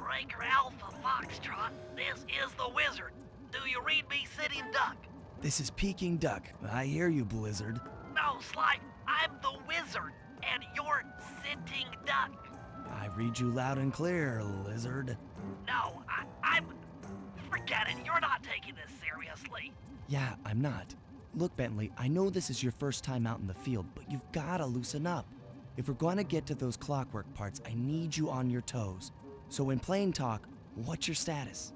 Breaker Alpha Foxtrot, this is the Wizard. Do you read me, Sitting Duck? This is Peking Duck. I hear you, Blizzard. No, Sly, I'm the Wizard, and you're Sitting Duck. I read you loud and clear, Lizard. No, I'm... Forget it, you're not taking this seriously. Yeah, I'm not. Look, Bentley, I know this is your first time out in the field, but you've gotta loosen up. If we're gonna get to those clockwork parts, I need you on your toes. So in plain talk, what's your status?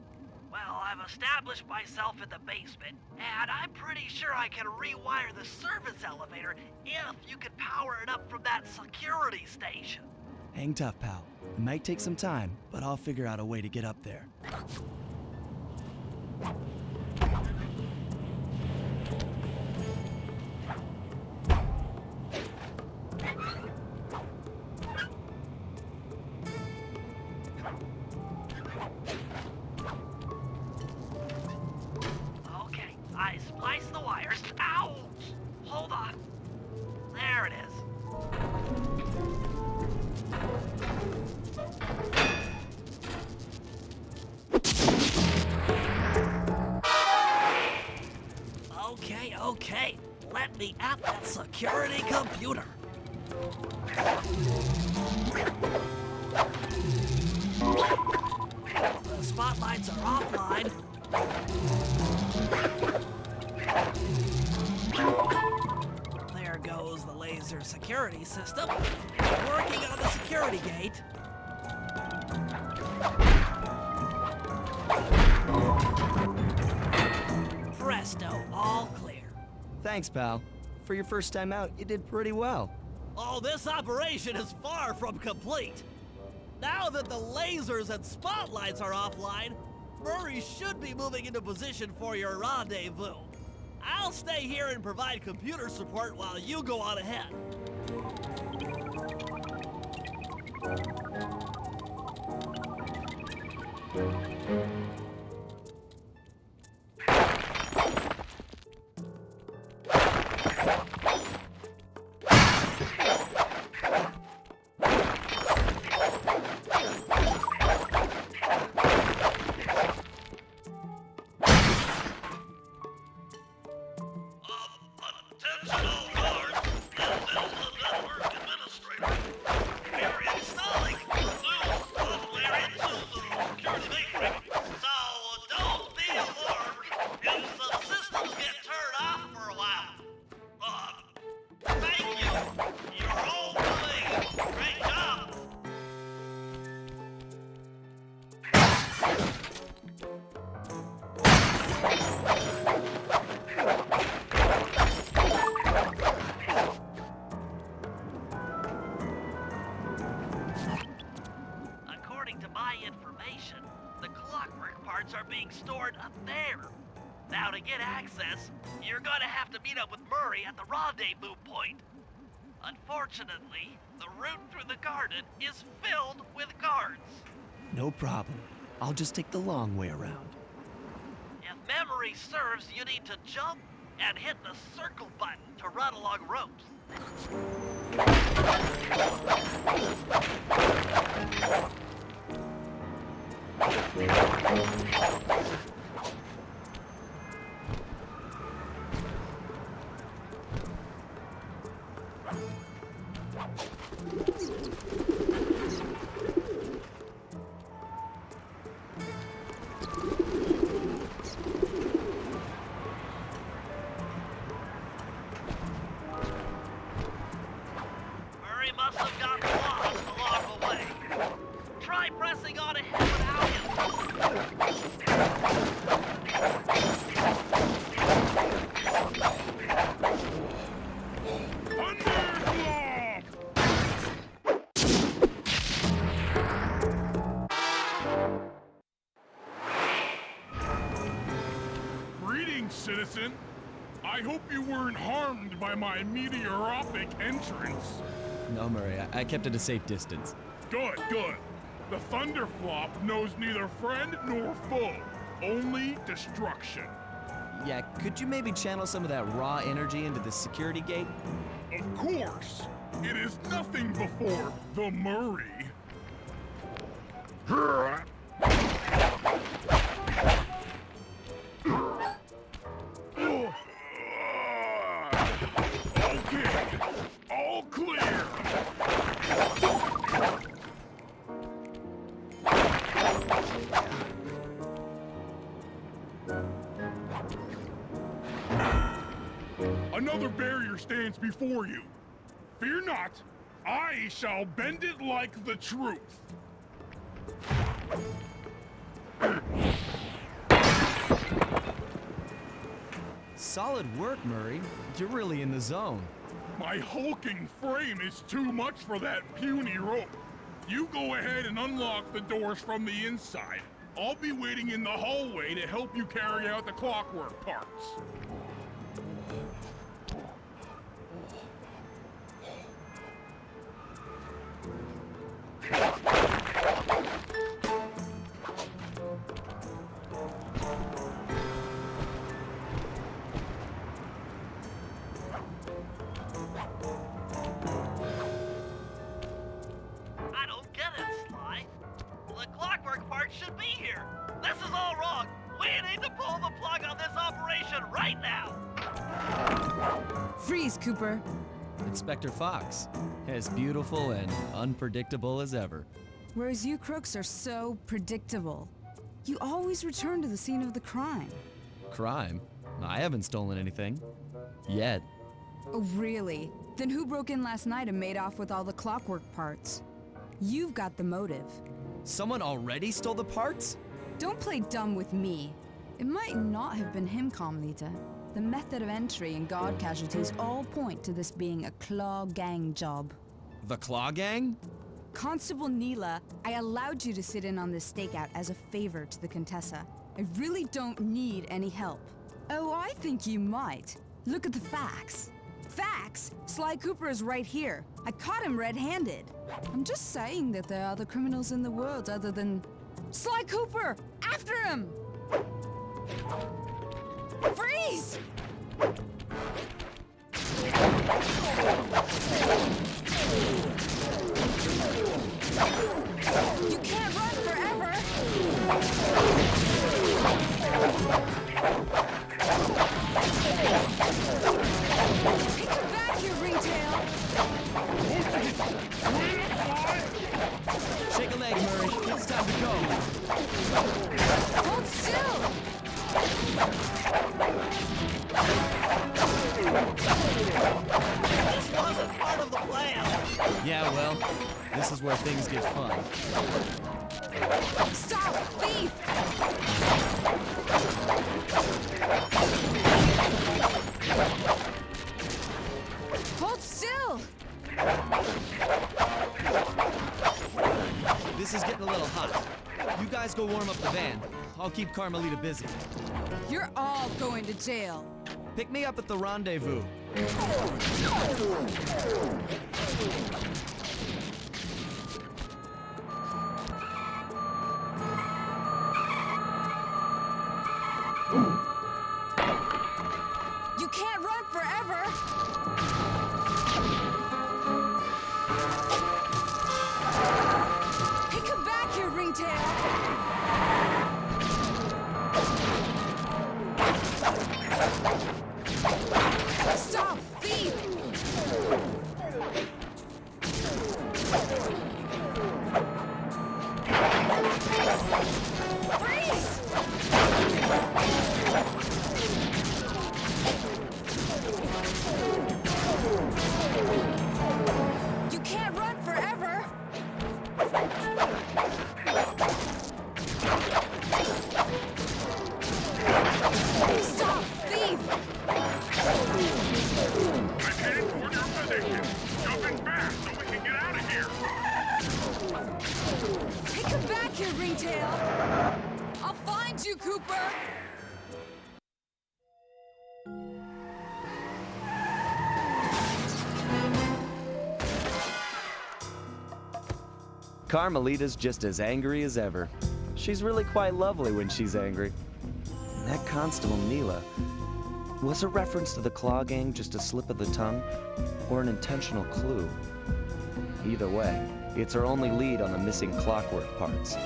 Well, I've established myself in the basement, and I'm pretty sure I can rewire the service elevator if you can power it up from that security station. Hang tough, pal. It might take some time, but I'll figure out a way to get up there. Okay, I spliced the wires. Ouch! Hold on. There it is. Okay. Let me at that security computer. The spotlights are offline. There goes the laser security system. Working on the security gate. Presto, all clear. Thanks, pal. For your first time out, you did pretty well. Oh, this operation is far from complete. Now that the lasers and spotlights are offline, Murray should be moving into position for your rendezvous. I'll stay here and provide computer support while you go on ahead. The clockwork parts are being stored up there. Now to get access, you're gonna have to meet up with Murray at the rendezvous point. Unfortunately, the route through the garden is filled with guards. No problem. I'll just take the long way around. If memory serves, you need to jump and hit the circle button to run along ropes. Murray must have gotten lost along the way. Try pressing on ahead without him. Greetings, citizen. I hope you weren't harmed by my meteoropic entrance. No, Murray, I kept at a safe distance. Good. The Thunderflop knows neither friend nor foe, only destruction. Yeah, could you maybe channel some of that raw energy into the security gate? Of course. It is nothing before the Murray. Another barrier stands before you. Fear not, I shall bend it like the truth. Solid work, Murray. You're really in the zone. My hulking frame is too much for that puny rope. You go ahead and unlock the doors from the inside. I'll be waiting in the hallway to help you carry out the clockwork parts. I don't get it, Sly. The clockwork part should be here. This is all wrong. We need to pull the plug on this operation right now. Freeze, Cooper. Inspector Fox, as beautiful and unpredictable as ever. Whereas you crooks are so predictable. You always return to the scene of the crime. Crime? I haven't stolen anything. Yet. Oh, really? Then who broke in last night and made off with all the clockwork parts? You've got the motive. Someone already stole the parts? Don't play dumb with me. It might not have been him, Carmelita. The method of entry and guard casualties all point to this being a Claw Gang job. The Claw Gang? Constable Neela, I allowed you to sit in on this stakeout as a favor to the Contessa. I really don't need any help. Oh, I think you might. Look at the facts. Facts? Sly Cooper is right here. I caught him red-handed. I'm just saying that there are other criminals in the world other than... Sly Cooper! After him! Freeze! You can't run forever! Hey, come back here, Ringtail! Shake a leg, Murray. It's time to go. Hold still! This wasn't part of the plan. Yeah, well, this is where things get fun. Stop! Thief! Hold still! This is getting a little hot. You guys go warm up the van. I'll keep Carmelita busy. You're all going to jail. Pick me up at the rendezvous. You can't run forever! Hey, come back here, Ringtail! Stop, thief! Freeze! You can't run forever! Stop, thief! I'm heading toward your position. Jumping fast so we can get out of here. Hey, come back here, Ringtail! I'll find you, Cooper! Carmelita's just as angry as ever. She's really quite lovely when she's angry. And that Constable Neela, was a reference to the Claw Gang just a slip of the tongue, or an intentional clue? Either way, it's our only lead on the missing clockwork parts.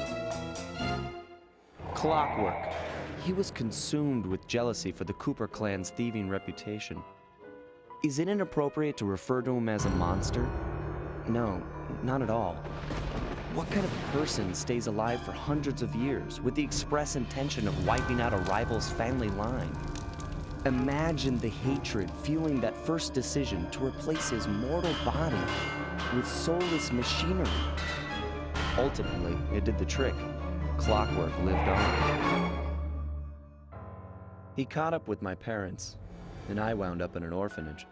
Clockwork. He was consumed with jealousy for the Cooper clan's thieving reputation. Is it inappropriate to refer to him as a monster? No, not at all. What kind of person stays alive for hundreds of years with the express intention of wiping out a rival's family line? Imagine the hatred fueling that first decision to replace his mortal body with soulless machinery. Ultimately, it did the trick. Clockwork lived on. He caught up with my parents, and I wound up in an orphanage.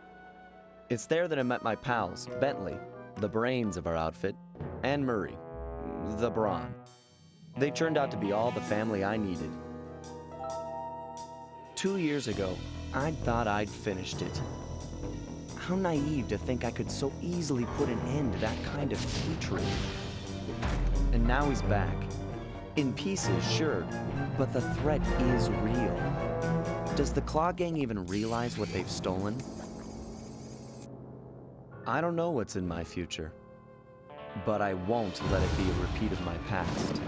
It's there that I met my pals, Bentley, the brains of our outfit, and Murray, the brawn. They turned out to be all the family I needed. 2 years ago, I thought I'd finished it. How naive to think I could so easily put an end to that kind of hatred. And now he's back. In pieces, sure, but the threat is real. Does the Claw Gang even realize what they've stolen? I don't know what's in my future, but I won't let it be a repeat of my past.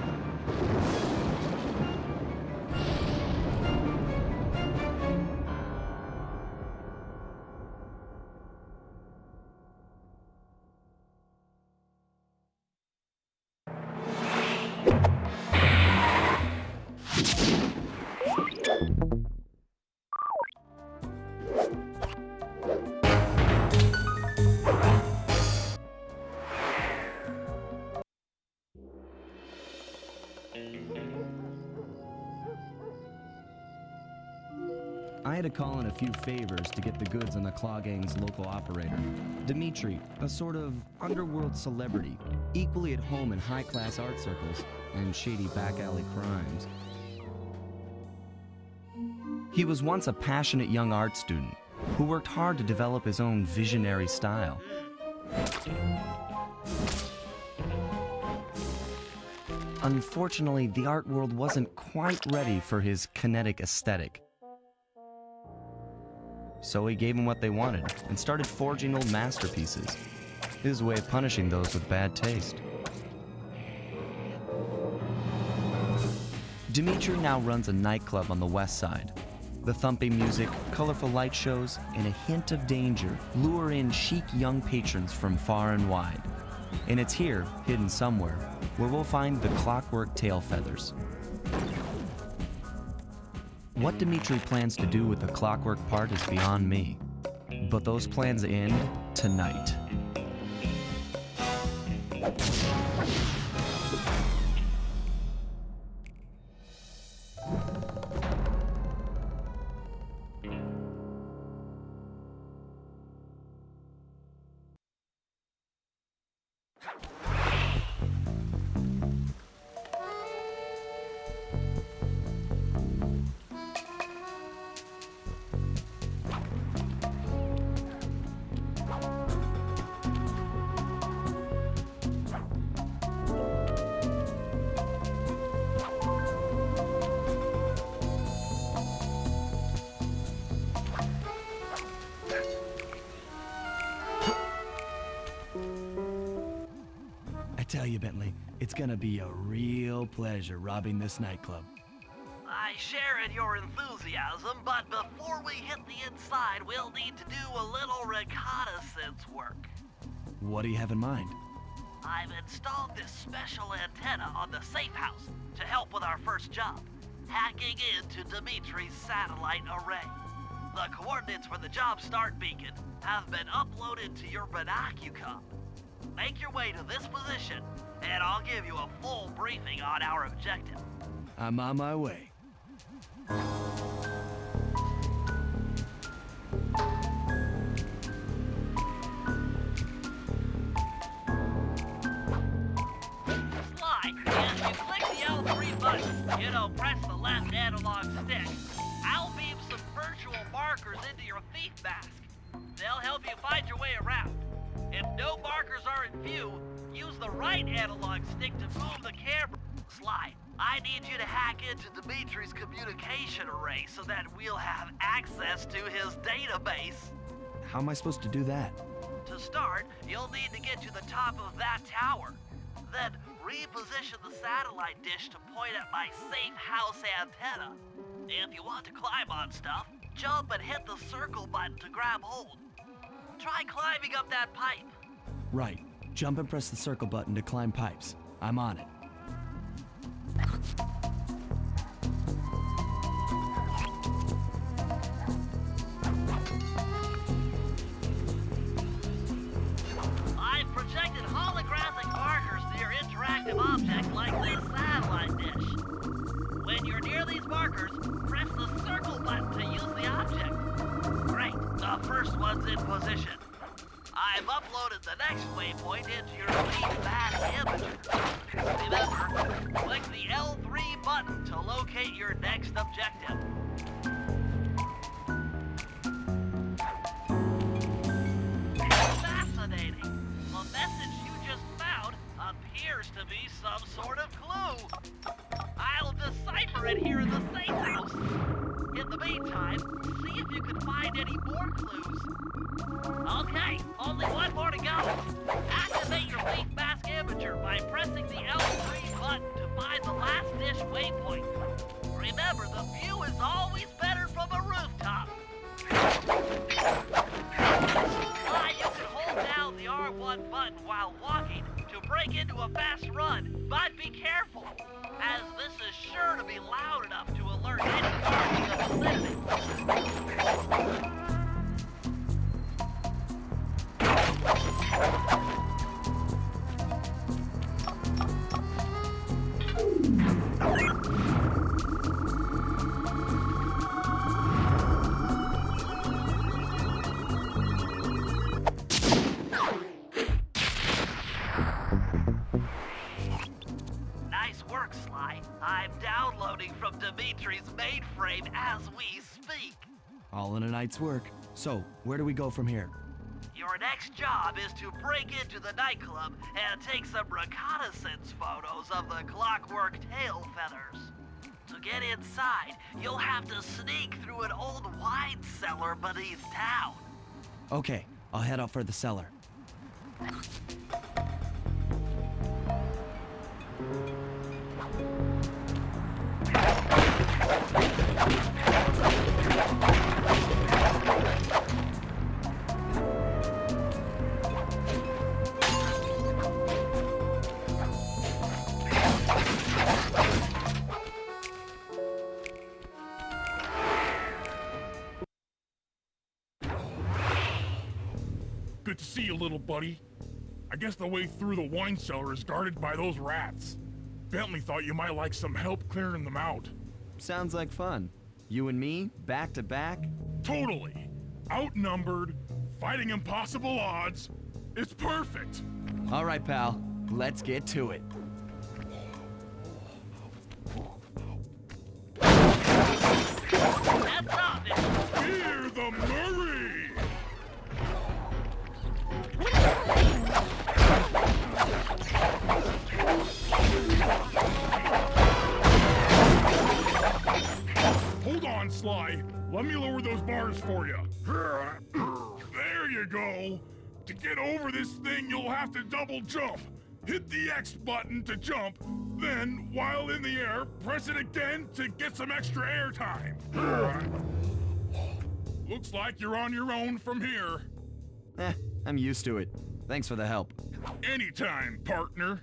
I had to call in a few favors to get the goods on the Claw Gang's local operator, Dimitri, a sort of underworld celebrity, equally at home in high-class art circles and shady back-alley crimes. He was once a passionate young art student who worked hard to develop his own visionary style. Unfortunately, the art world wasn't quite ready for his kinetic aesthetic. So he gave them what they wanted and started forging old masterpieces. His way of punishing those with bad taste. Dimitri now runs a nightclub on the west side. The thumping music, colorful light shows, and a hint of danger lure in chic young patrons from far and wide. And it's here, hidden somewhere, where we'll find the Clockwork tail feathers. What Dimitri plans to do with the Clockwork part is beyond me, but those plans end tonight. I tell you, Bentley, it's gonna be a real pleasure robbing this nightclub. I share in your enthusiasm, but before we hit the inside, we'll need to do a little reconnaissance work. What do you have in mind? I've installed this special antenna on the safe house to help with our first job, hacking into Dimitri's satellite array. The coordinates for the job start beacon have been uploaded to your binocucom. Make your way to this position, and I'll give you a full briefing on our objective. I'm on my way. Slide, and you click the L3 button. Press the left analog stick. I'll beam some virtual markers into your thief mask. They'll help you find your way around. If no markers are in view, use the right analog stick to move the camera. Sly, I need you to hack into Dimitri's communication array so that we'll have access to his database. How am I supposed to do that? To start, you'll need to get to the top of that tower. Then reposition the satellite dish to point at my safe house antenna. If you want to climb on stuff, jump and hit the circle button to grab hold. Try climbing up that pipe. Right. Jump and press the circle button to climb pipes. I'm on it. I've projected holographic markers near interactive objects like this satellite dish. When you're near these markers, press the circle button to use the object. Great, the first one's in position. I've uploaded the next waypoint into your feedback imager. Remember, click the L3 button to locate your next objective. Fascinating. The message you just found appears to be some sort of clue. I'll decipher it here in the safe house. In the meantime, see if you can find any more clues. Okay, only one more to go. Activate your leaf mask imager by pressing the L3 button to find the last dish waypoint. Remember, the view is always better from a rooftop. You can hold down the R1 button while walking to break into a fast run, but be careful, as this is sure to be loud enough to alert any guards in the vicinity. Nice work, Sly. I'm downloading from Dimitri's mainframe as we speak. All in a night's work. So, where do we go from here? Your next job is to break into the nightclub and take some reconnaissance photos of the clockwork tail feathers. To get inside, you'll have to sneak through an old wine cellar beneath town. Okay, I'll head out for the cellar. Good to see you, little buddy. I guess the way through the wine cellar is guarded by those rats. Bentley thought you might like some help clearing them out. Sounds like fun. You and me, back to back? Totally. Outnumbered, fighting impossible odds. It's perfect. All right, pal. Let's get to it. That's up. Hear the Murray! Hold on, Sly. Let me lower those bars for you. There you go. To get over this thing, you'll have to double jump. Hit the X button to jump, then, while in the air, press it again to get some extra air time. Looks like you're on your own from here. I'm used to it. Thanks for the help. Anytime, partner.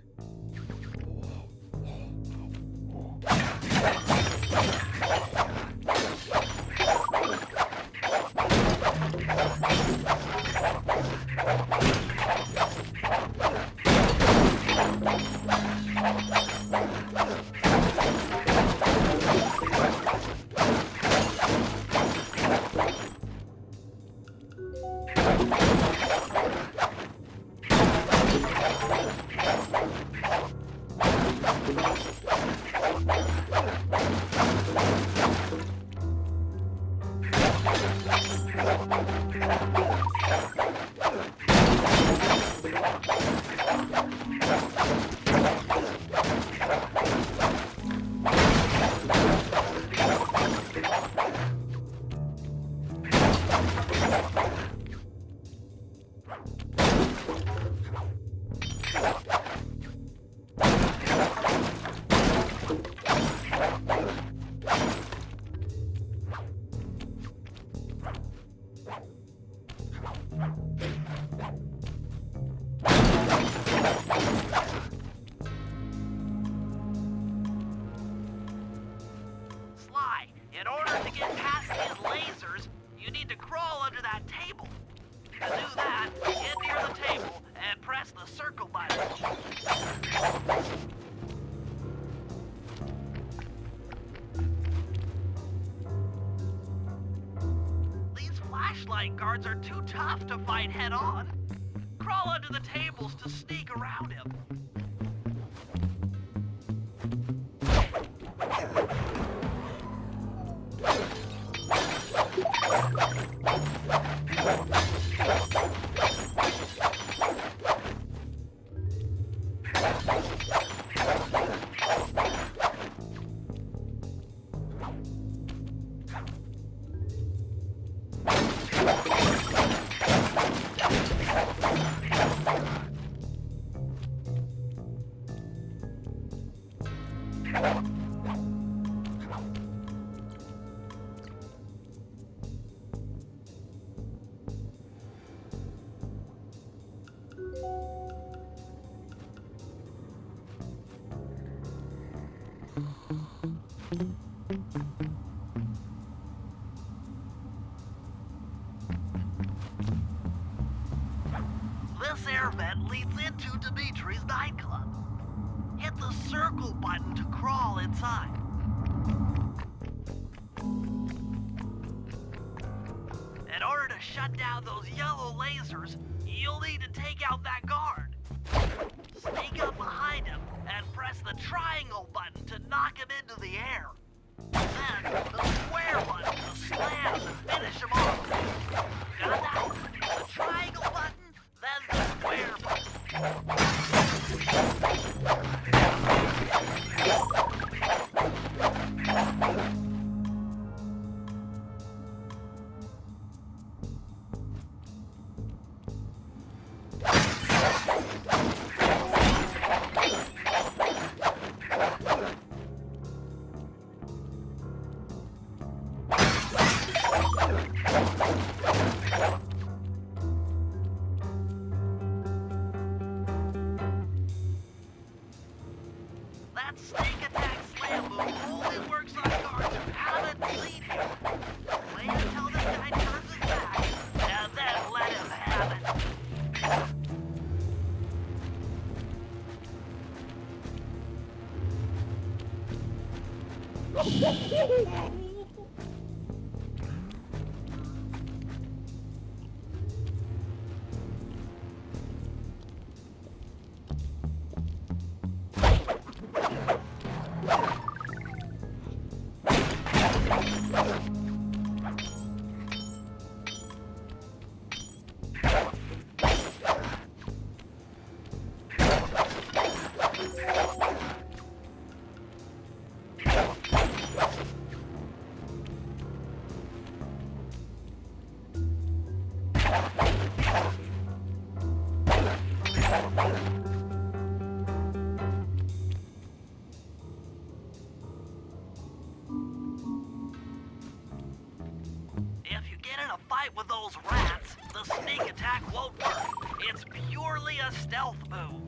press the circle button. These flashlight guards are too tough to fight head-on. Crawl under the tables to sneak around him. This air vent leads into Dimitri's nightclub. Hit the circle button to crawl inside. In order to shut down those yellow lasers, you'll need to take out that guard. Sneak up behind him and press the triangle button to knock him into the air. Then the square button to slam to finish him off. Got that? The triangle button, then the square button. That sneak attack slam move only works on guards who haven't seen him. Wait until this guy turns his back, and then let him have it. If you get in a fight with those rats, the sneak attack won't work. It's purely a stealth move.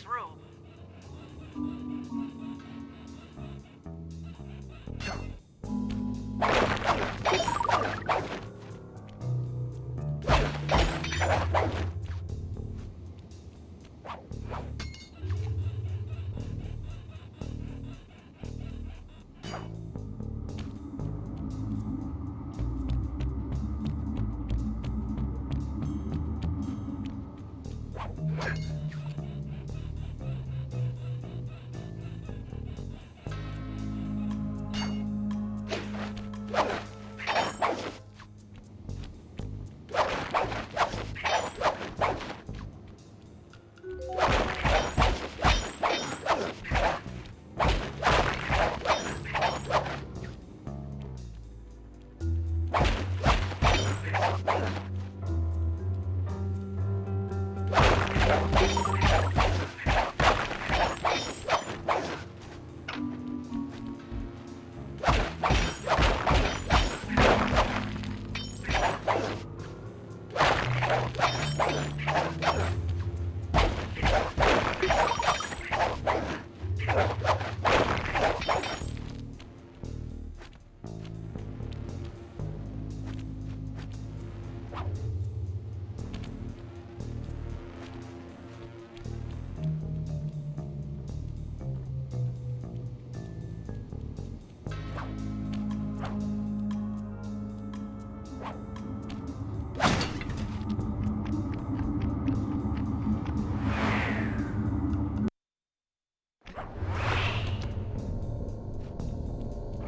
room.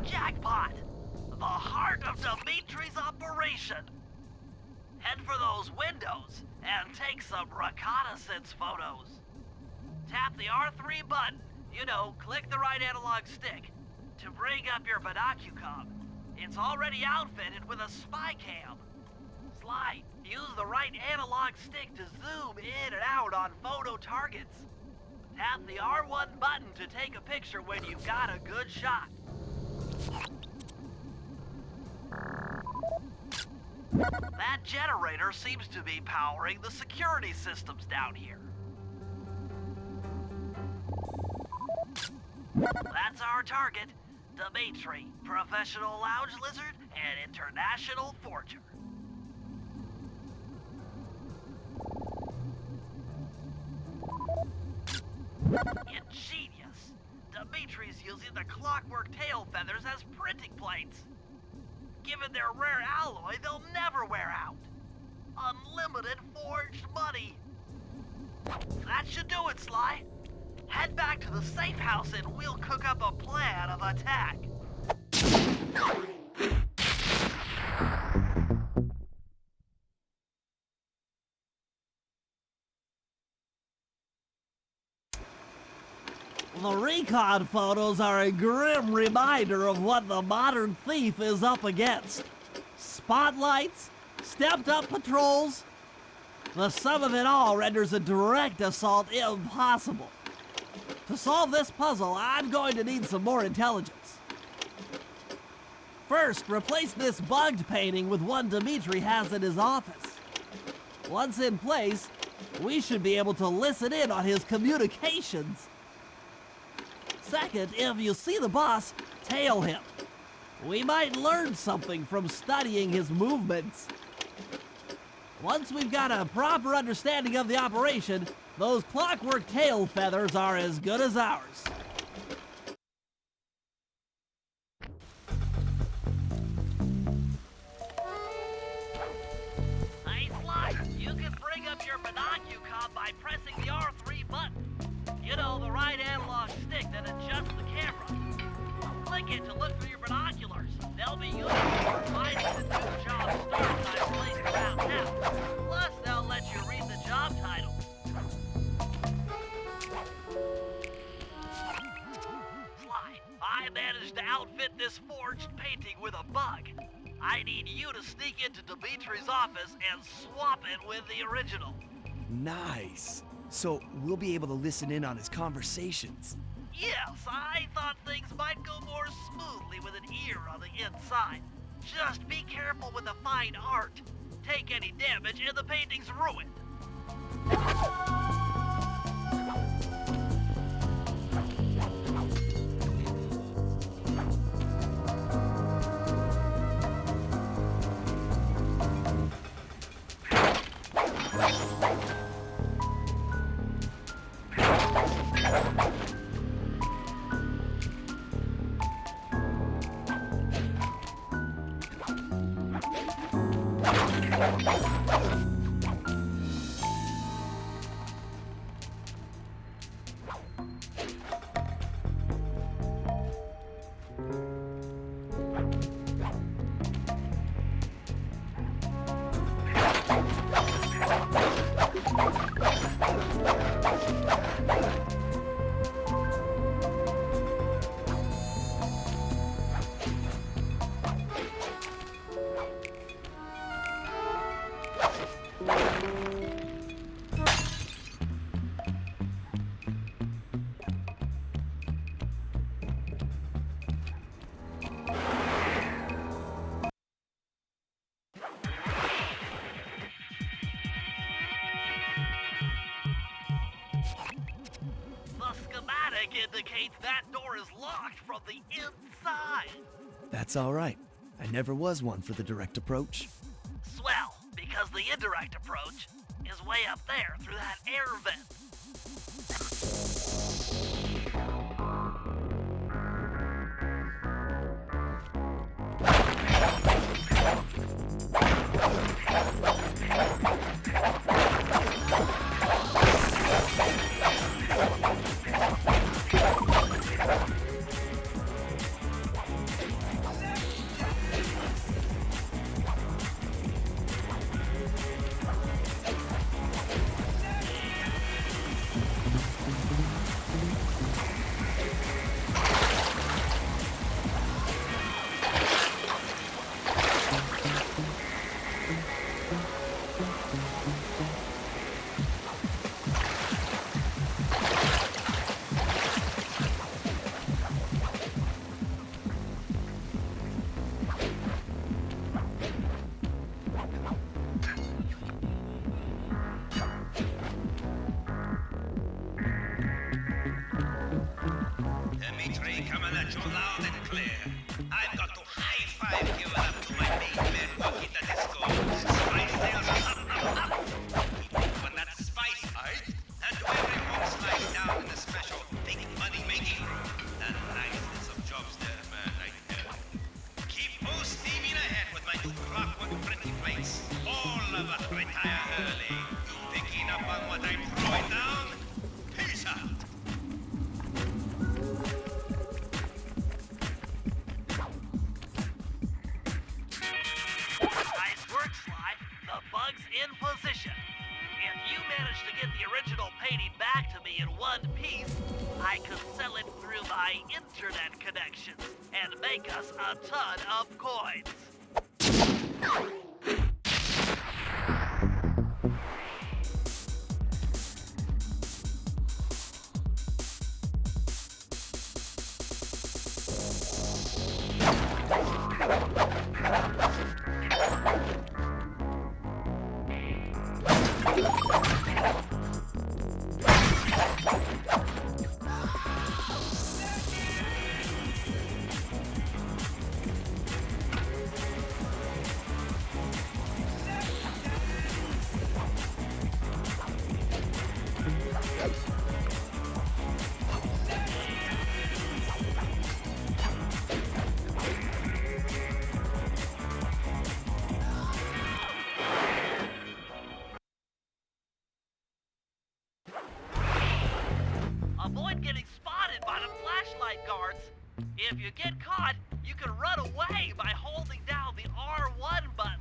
Jackpot! The heart of Dimitri's operation! Head for those windows and take some reconnaissance photos. Tap the R3 button, click the right analog stick, to bring up your binocucom. It's already outfitted with a spy cam. Sly, use the right analog stick to zoom in and out on photo targets. Tap the R1 button to take a picture when you've got a good shot. That generator seems to be powering the security systems down here. That's our target, Dimitri, professional lounge lizard and international forger. Ingenious. Dimitri's using the clockwork tail feathers as printing plates. Given their rare alloy, they'll never wear out. Unlimited forged money. That should do it, Sly. Head back to the safe house and we'll cook up a plan of attack. The recon photos are a grim reminder of what the modern thief is up against. Spotlights, stepped-up patrols. The sum of it all renders a direct assault impossible. To solve this puzzle, I'm going to need some more intelligence. First, replace this bugged painting with one Dimitri has in his office. Once in place, we should be able to listen in on his communications. Second, if you see the boss, tail him. We might learn something from studying his movements. Once we've got a proper understanding of the operation, those clockwork tail feathers are as good as ours. Hey, Sly, you can bring up your binocucom by pressing the R3 button. The right analog stick that adjusts the camera. Click it to look for your binoculars. They'll be useful for finding the new job starts I've placed around town. Plus, they'll let you read the job title. Sly, I managed to outfit this forged painting with a bug. I need you to sneak into Dimitri's office and swap it with the original. Nice. So we'll be able to listen in on his conversations. Yes, I thought things might go more smoothly with an ear on the inside. Just be careful with the fine art. Take any damage and the painting's ruined. The schematic indicates that door is locked from the inside. That's all right. I never was one for the direct approach. Swell, because the indirect approach is way up there through that air vent. Dimitri, coming at you loud and clear. I've got to high-five you up to my main man walking the disco. Spice sales up. Keep moving that spice, aight? And do everyone slide down in the special big money-making room. And niceness of jobs there, man, I tell you. Keep on steaming ahead with my new clockwork printing plates. All of us retire early. You picking up on what I'm throwing down? Peace out. In position. If you manage to get the original painting back to me in one piece, I could sell it through my internet connections and make us a ton of coins. Avoid getting spotted by the flashlight guards. If you get caught, you can run away by holding down the R1 button.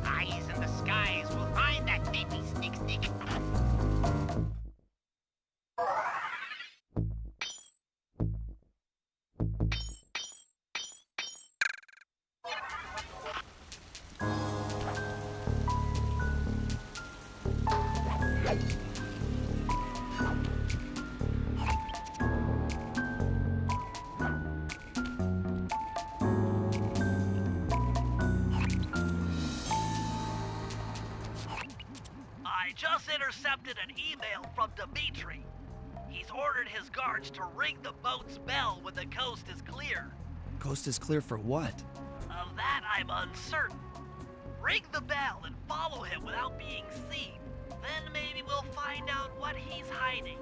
Eyes in the skies will find that baby sneak. I just intercepted an email from Dimitri. He's ordered his guards to ring the boat's bell when the coast is clear. Coast is clear for what? Of that I'm uncertain. Ring the bell and follow him without being seen. Then maybe we'll find out what he's hiding.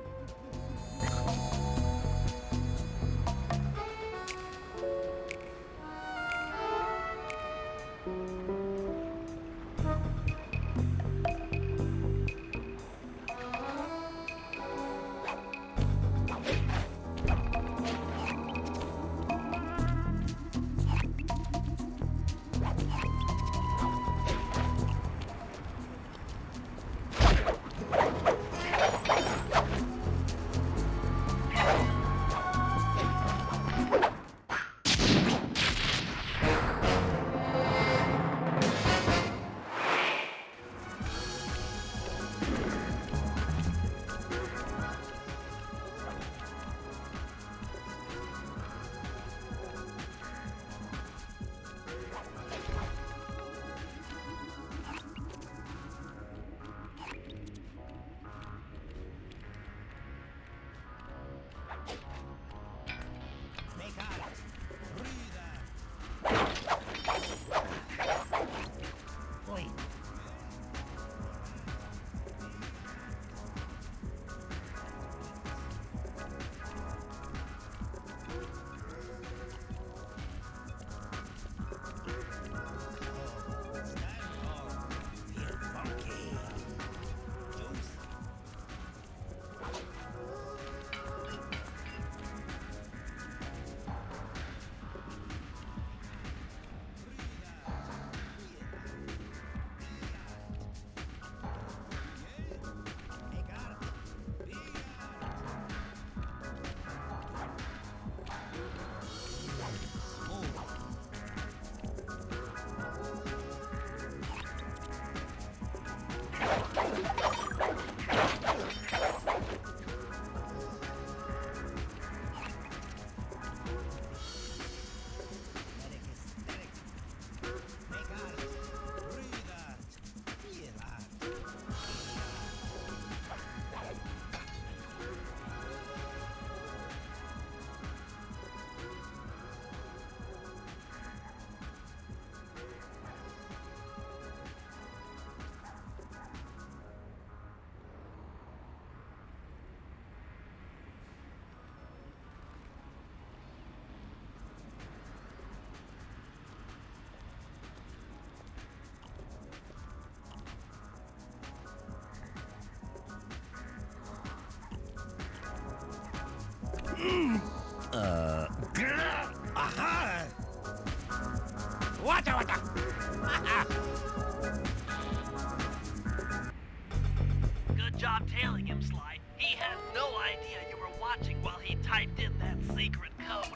Good job tailing him, Sly. He had no idea you were watching while he typed in that secret code.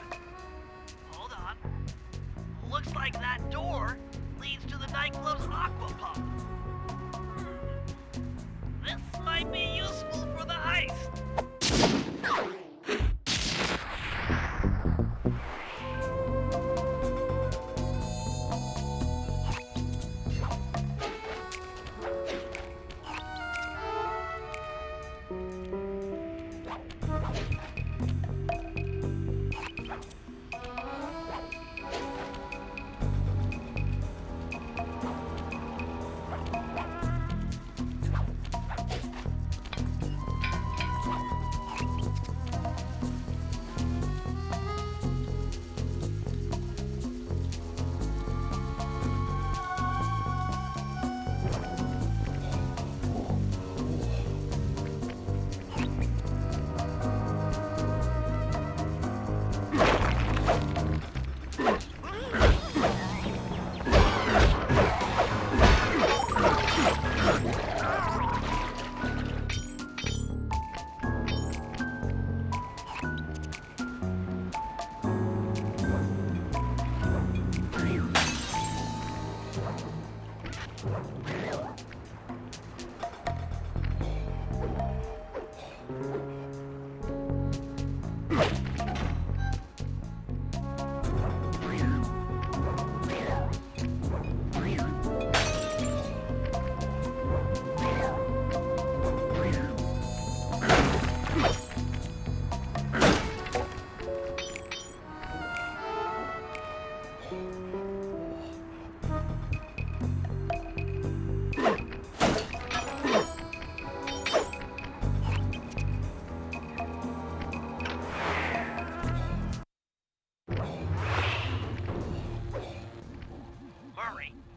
Hold on. Looks like that door leads to the nightclub's aqua pump. This might be useful for the heist.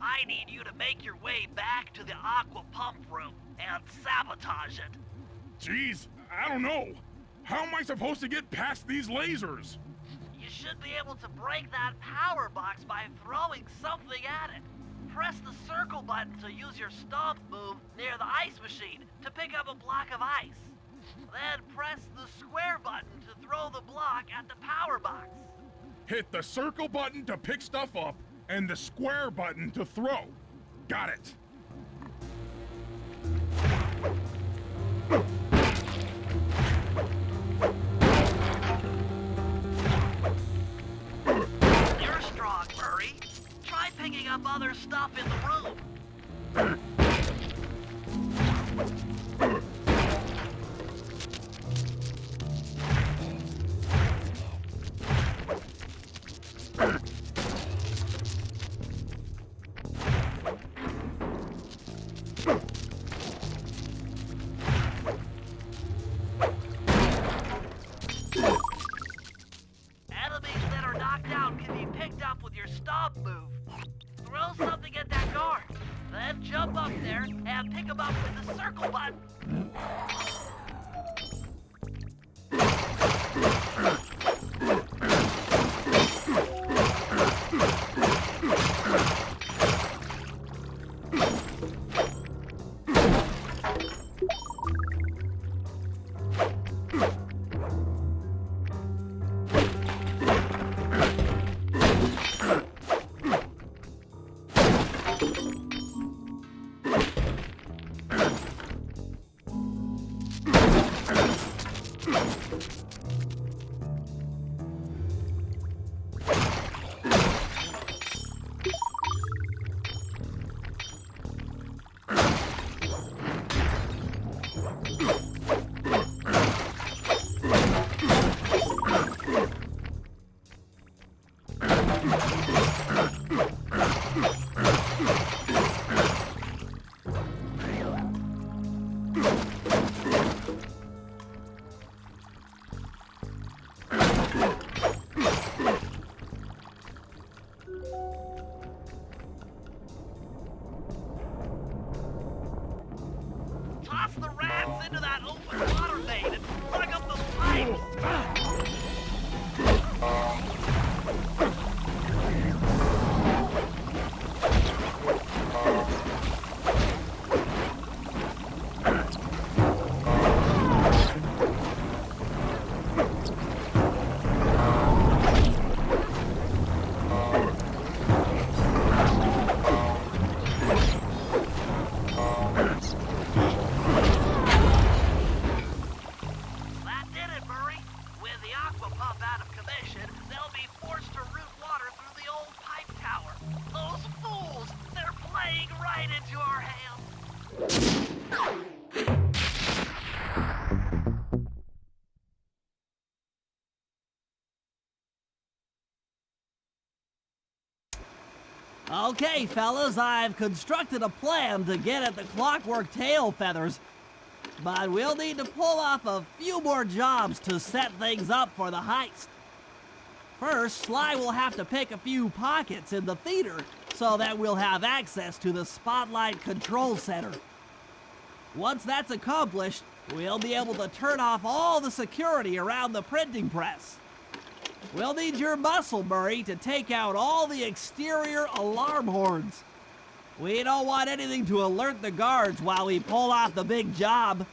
I need you to make your way back to the aqua pump room and sabotage it. Jeez, I don't know. How am I supposed to get past these lasers? You should be able to break that power box by throwing something at it. Press the circle button to use your stomp move near the ice machine to pick up a block of ice. Then press the square button to throw the block at the power box. Hit the circle button to pick stuff up and the square button to throw. Got it. You're strong, Murray. Try picking up other stuff in the room. Enemies that are knocked out can be picked up with your stomp move. Throw something at that guard, then jump up there and pick him up with the circle button. Toss the rats into that open water main and plug up those pipes. Okay, fellas, I've constructed a plan to get at the clockwork tail feathers. But we'll need to pull off a few more jobs to set things up for the heist. First, Sly will have to pick a few pockets in the theater so that we'll have access to the Spotlight Control Center. Once that's accomplished, we'll be able to turn off all the security around the printing press. We'll need your muscle, Murray, to take out all the exterior alarm horns. We don't want anything to alert the guards while we pull off the big job.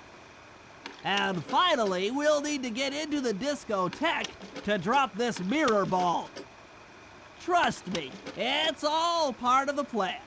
And finally, we'll need to get into the discotheque to drop this mirror ball. Trust me, it's all part of the plan.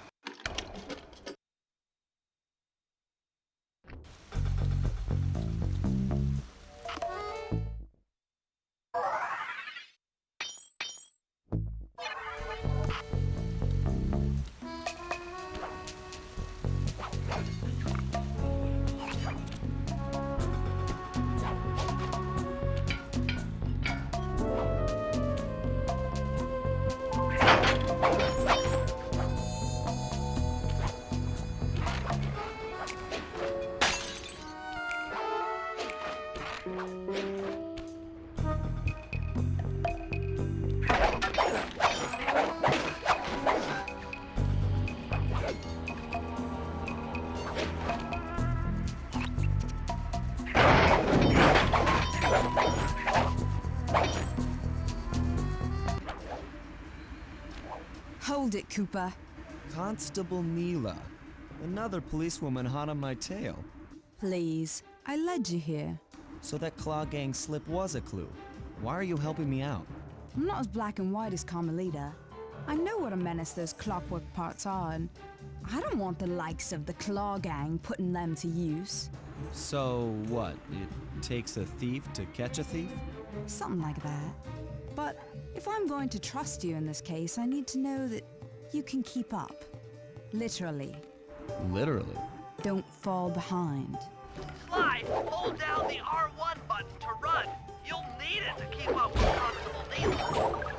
Hold it, Cooper. Constable Neela. Another policewoman hot on my tail. Please, I led you here. So that Claw Gang slip was a clue. Why are you helping me out? I'm not as black and white as Carmelita. I know what a menace those clockwork parts are, and I don't want the likes of the Claw Gang putting them to use. So what? It takes a thief to catch a thief? Something like that. But if I'm going to trust you in this case, I need to know that you can keep up. Literally. Literally? Don't fall behind. Sly, hold down the R1 button to run. You'll need it to keep up with Constable Neela.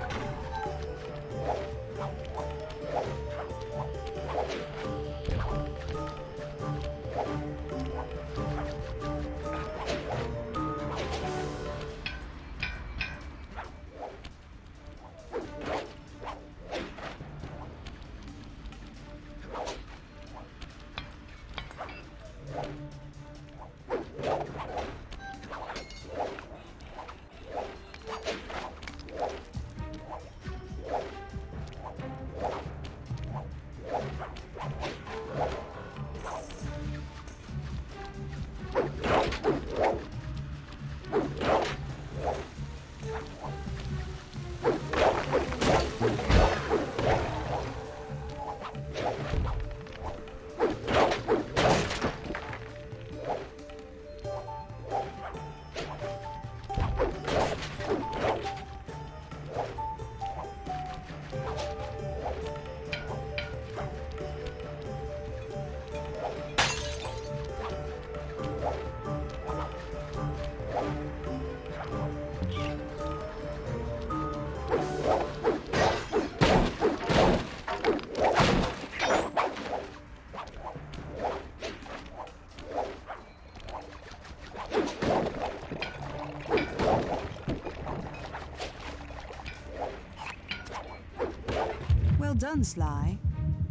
Well done, Sly.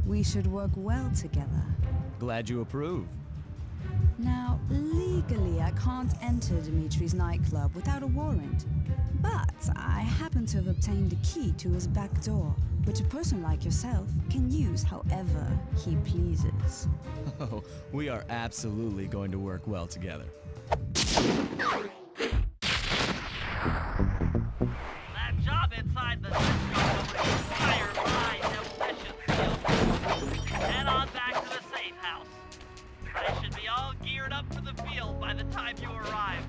We should work well together. Glad you approve. Now, legally, I can't enter Dimitri's nightclub without a warrant. But I happen to have obtained the key to his back door, which a person like yourself can use however he pleases. Oh, we are absolutely going to work well together. That job inside the disco will require my demolition skills. Head on back to the safe house. I should be all geared up for the field by the time you arrive.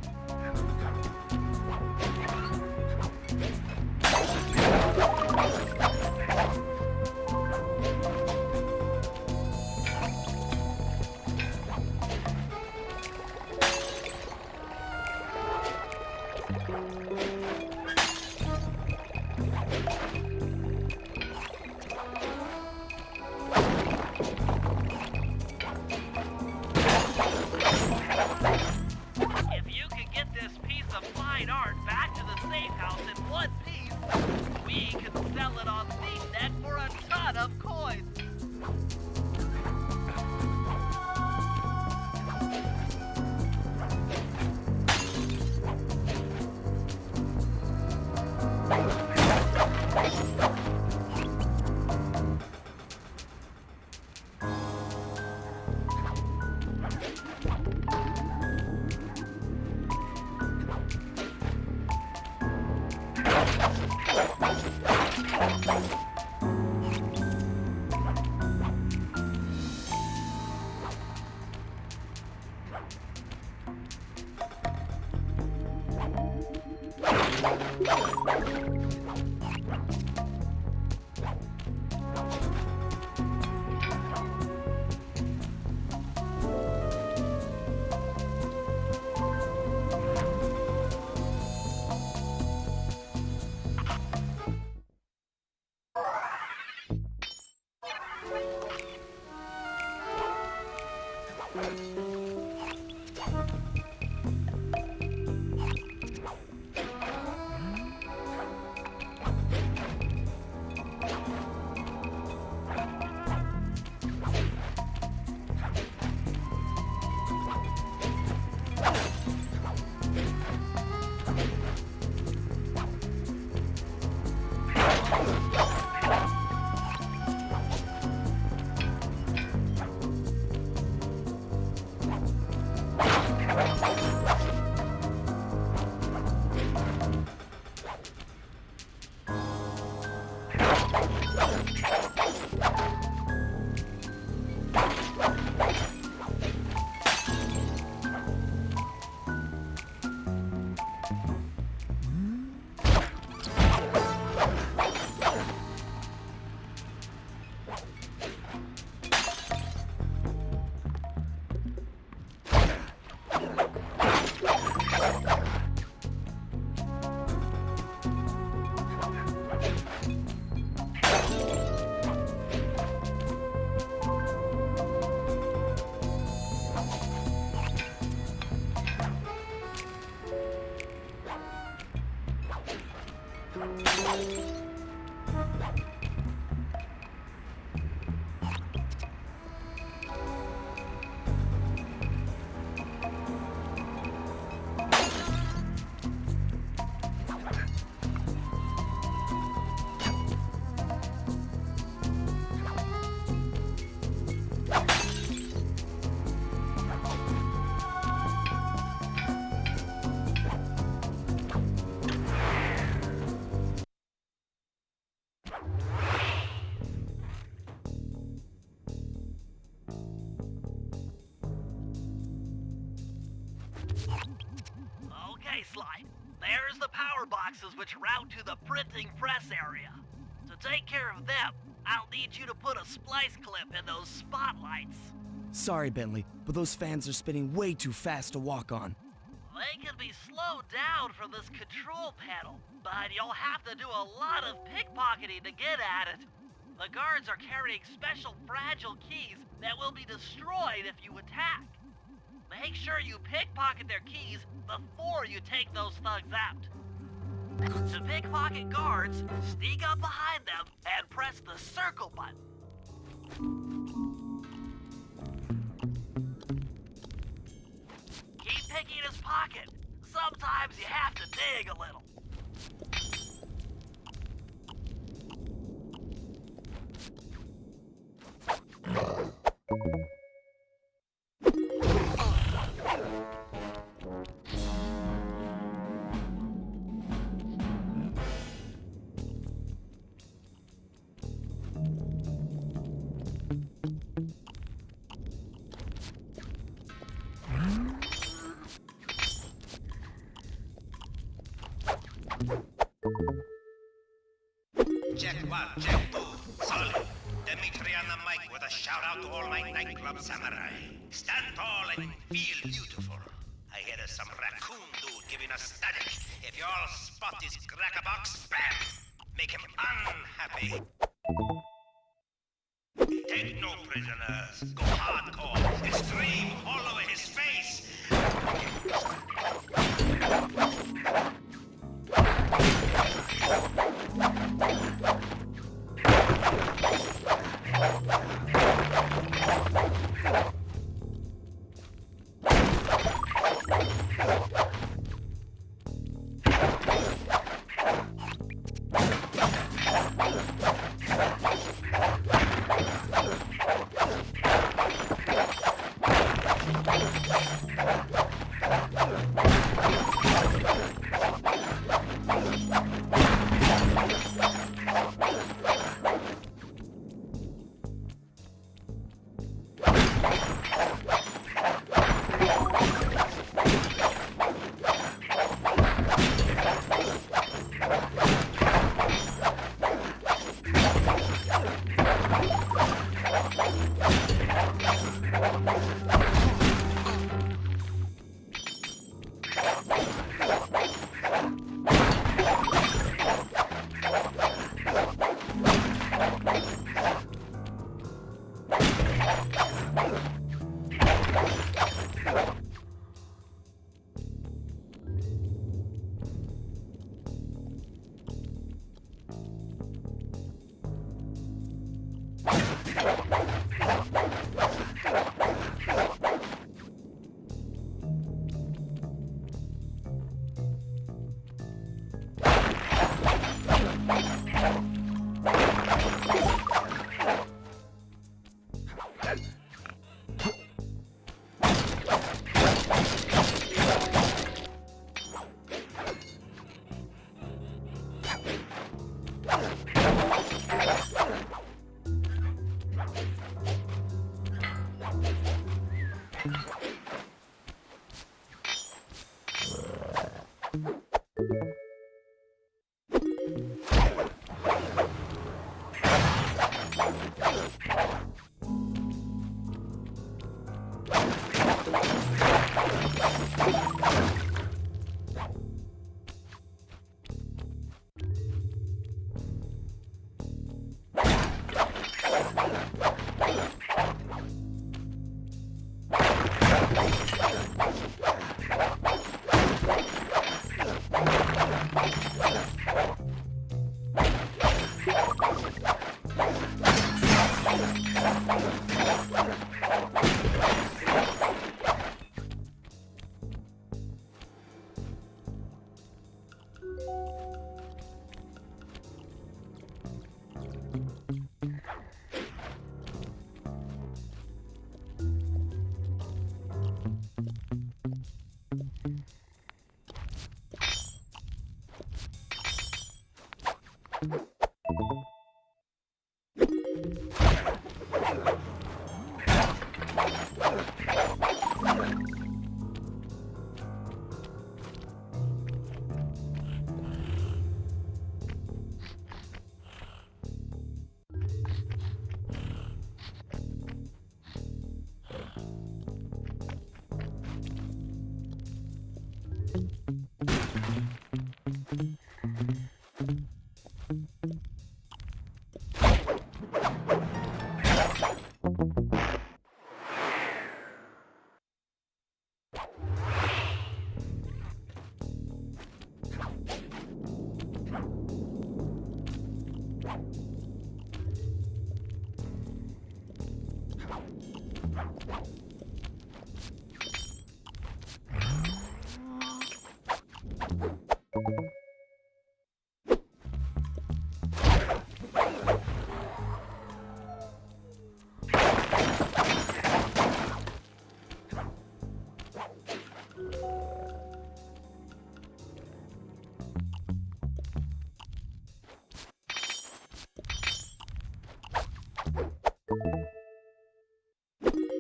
Okay, Slide. There's the power boxes which route to the printing press area. To take care of them, I'll need you to put a splice clip in those spotlights. Sorry, Bentley, but those fans are spinning way too fast to walk on. They can be slowed down from this control panel, but you'll have to do a lot of pickpocketing to get at it. The guards are carrying special fragile keys that will be destroyed if you attack. Make sure you pickpocket their keys before you take those thugs out. To pickpocket guards, sneak up behind them and press the circle button. Keep picking his pocket. Sometimes you have to dig a little. Check 1, check 2. Solid. Dimitri on the mic with a shout out to all my nightclub samurai. Stand tall and feel beautiful. I hear there's some raccoon dude giving us static. If you all spot this crackerbox, bam! Make him unhappy. Take no prisoners. Go hardcore. Extreme all over his face.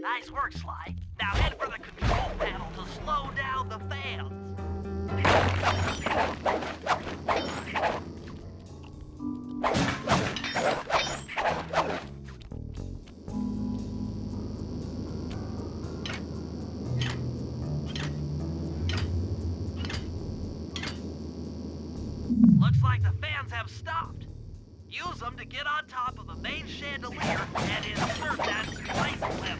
Nice work, Sly. Now head for the control panel to slow down the fans. Looks like the fans have stopped. Use them to get on top of the main chandelier and insert that splice clip.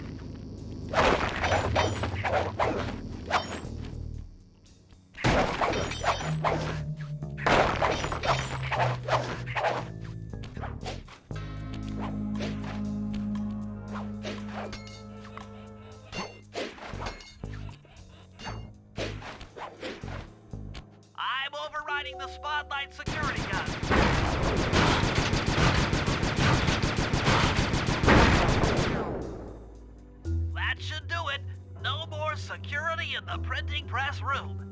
I'm overriding the spotlight security gun. That should do it. No more security in the printing press room.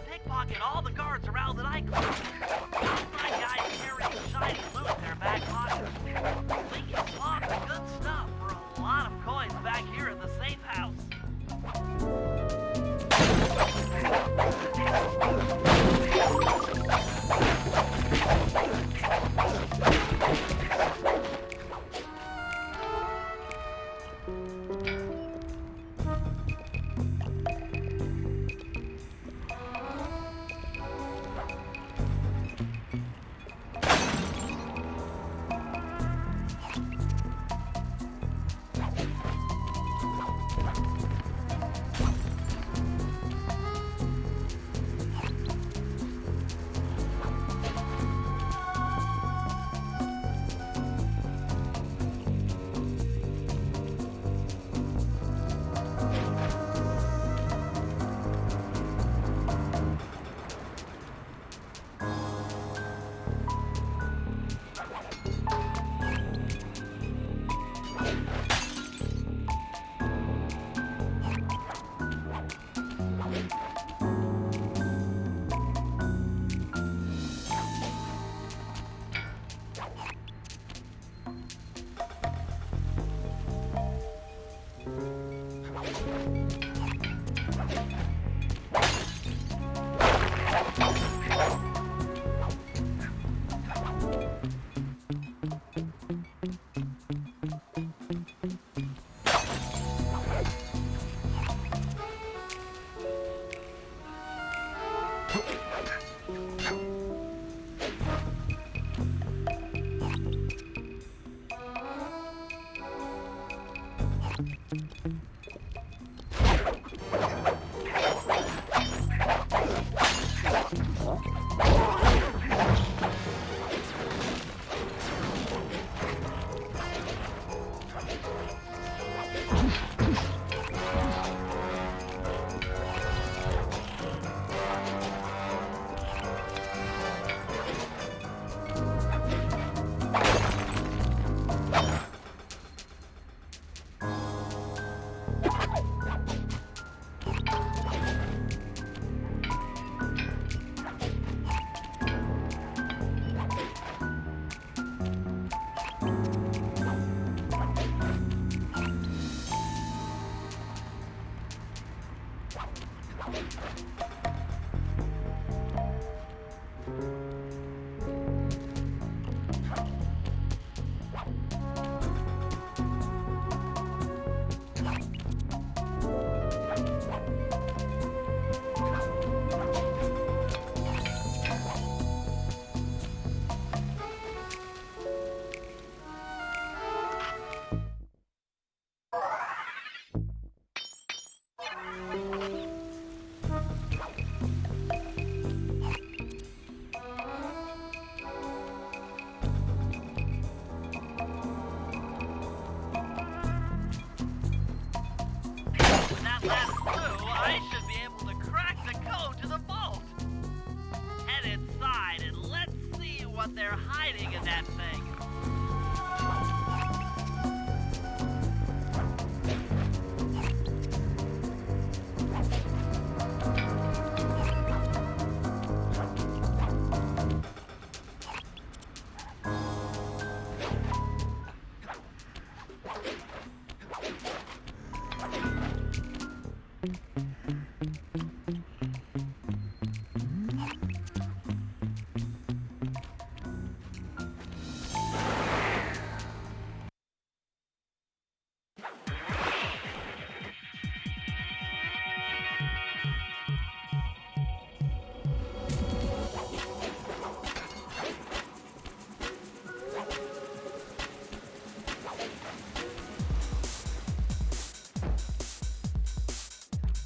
Pickpocket all the guards around the nightclub. My guys carrying shiny loot in their back pockets. We can swap the good stuff for a lot of coins back here in the safe house. With that last clue, I should be able to crack the code to the vault. Head inside and let's see what they're hiding in that thing.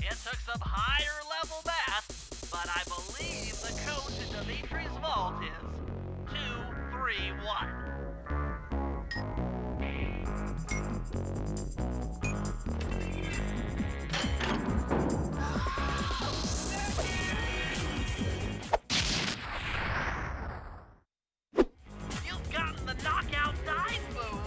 It took some higher level math, but I believe the code to Dimitri's vault is 231. You've gotten the knockout dive move.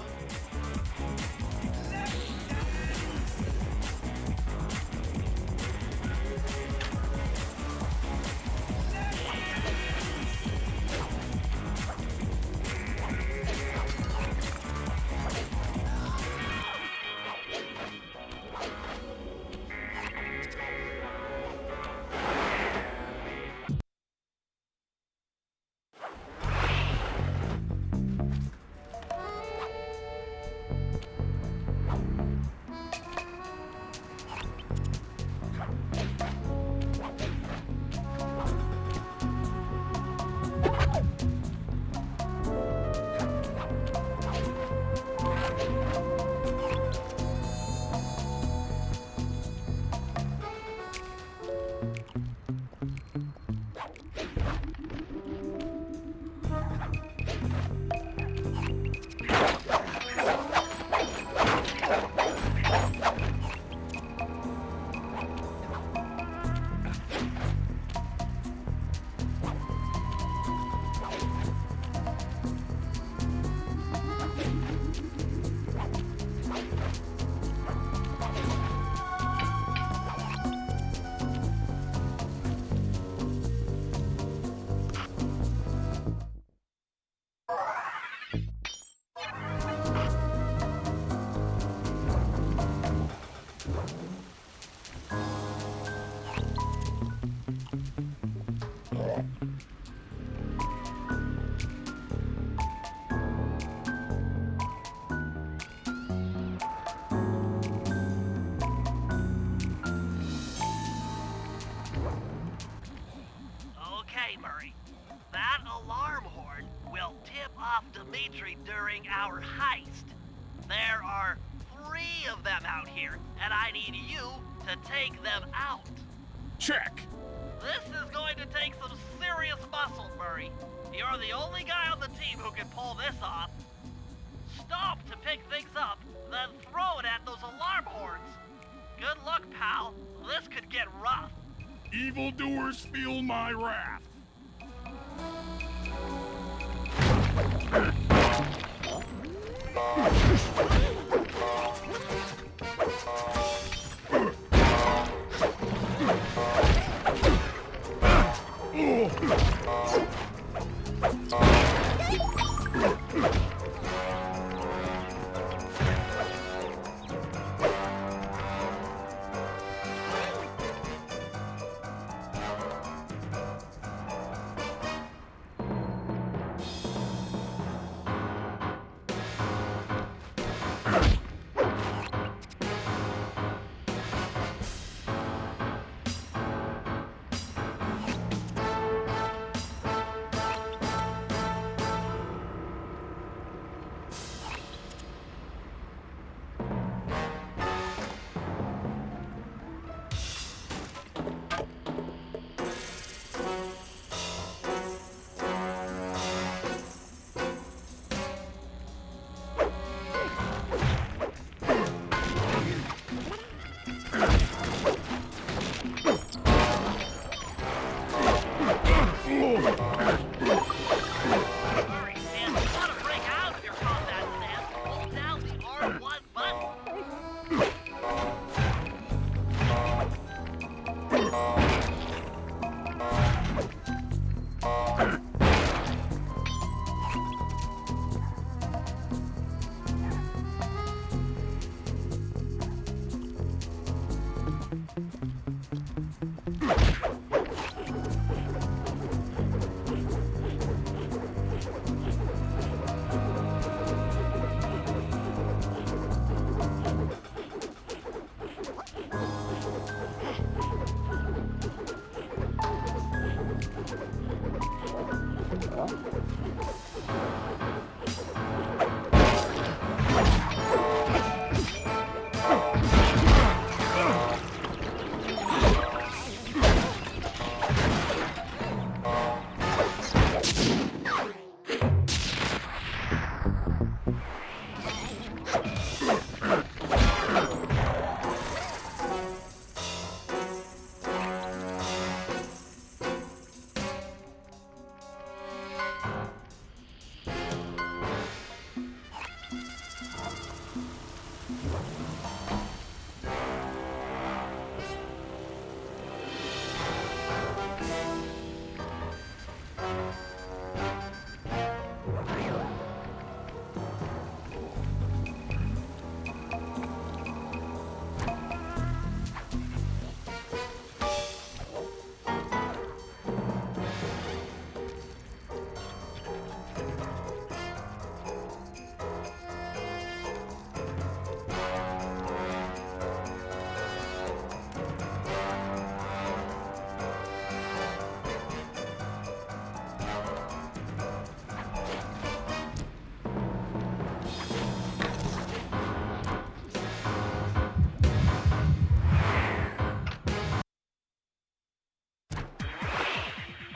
Okay, Murray. That alarm horn will tip off Dimitri during our heist. There are 3 of them out here, and I need you to take them out. Check. This is going to take some serious muscle, Murray. You're the only guy on the team who can pull this off. Stop to pick things up, then throw it at those alarm horns. Good luck, pal. This could get rough. Evildoers feel my wrath.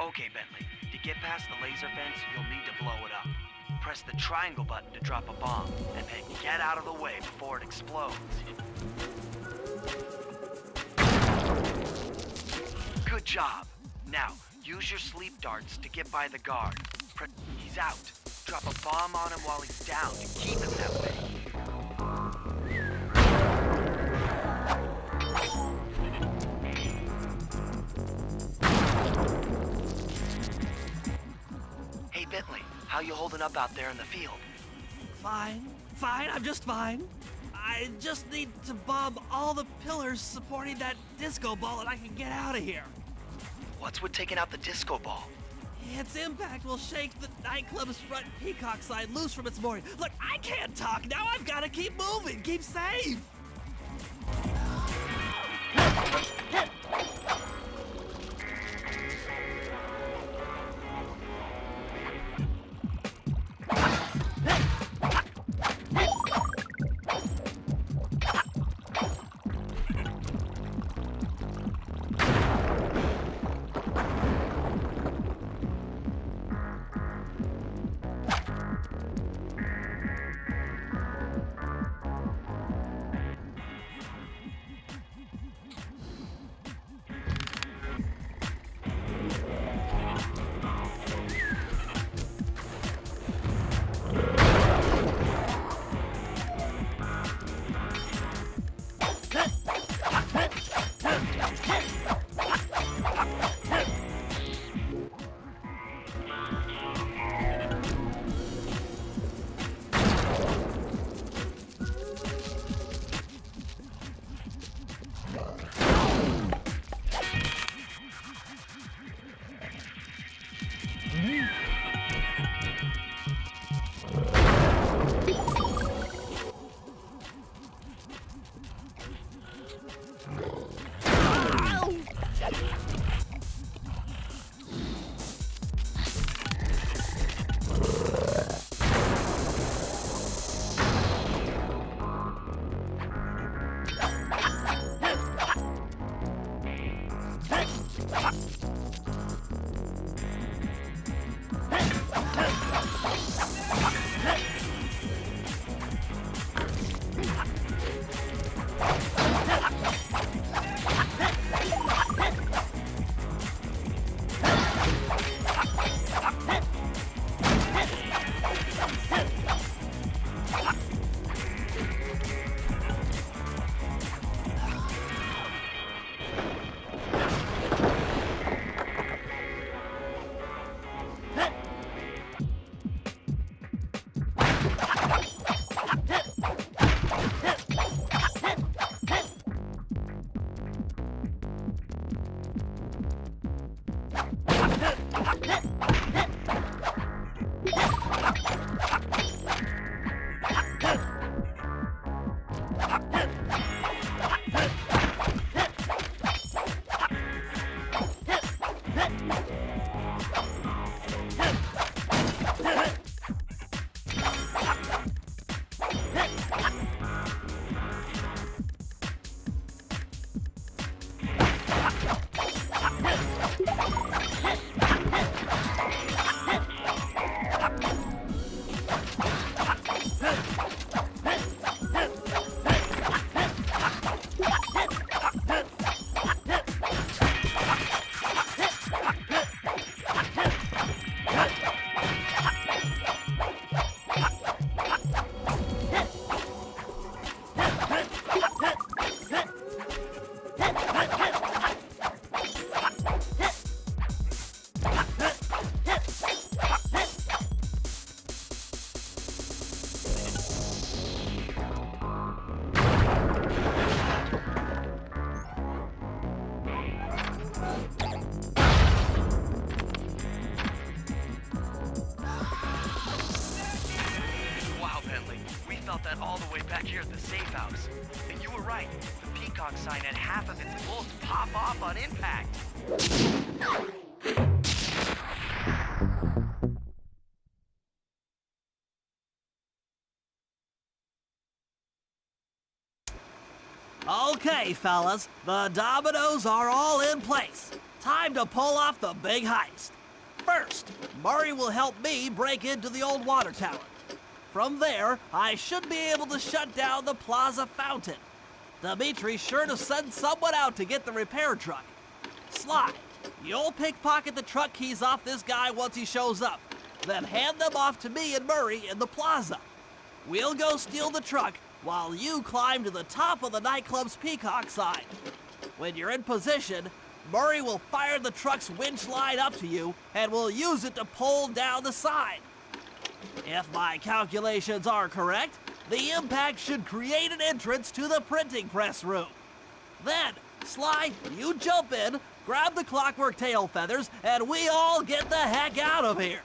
Okay, Bentley. To get past the laser fence, you'll need to blow it up. Press the triangle button to drop a bomb, and then get out of the way before it explodes. Good job. Now, use your sleep darts to get by the guard. He's out. Drop a bomb on him while he's down to keep him that way. Hey, Bentley, how you holding up out there in the field? Fine, I'm just fine. I just need to bomb all the pillars supporting that disco ball and I can get out of here. What's with taking out the disco ball? Its impact will shake the nightclub's front peacock sign loose from its mooring. Look, I can't talk now. I've got to keep moving, keep safe. sign and half of its bolts pop off on impact. Okay, fellas, the dominoes are all in place. Time to pull off the big heist. First, Murray will help me break into the old water tower. From there, I should be able to shut down the plaza fountain. Dimitri's sure to send someone out to get the repair truck. Sly, you'll pickpocket the truck keys off this guy once he shows up, then hand them off to me and Murray in the plaza. We'll go steal the truck while you climb to the top of the nightclub's peacock sign. When you're in position, Murray will fire the truck's winch line up to you and will use it to pull down the sign. If my calculations are correct, the impact should create an entrance to the printing press room. Then, Sly, you jump in, grab the clockwork tail feathers, and we all get the heck out of here.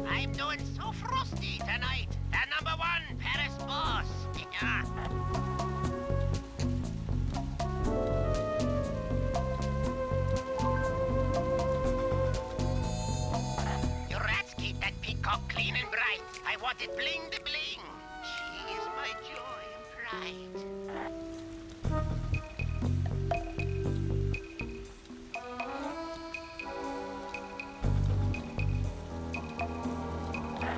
I'm doing so frosty tonight. The number one Paris boss. You rats keep that peacock clean and bright. I want it bling to bling. She is my joy and pride.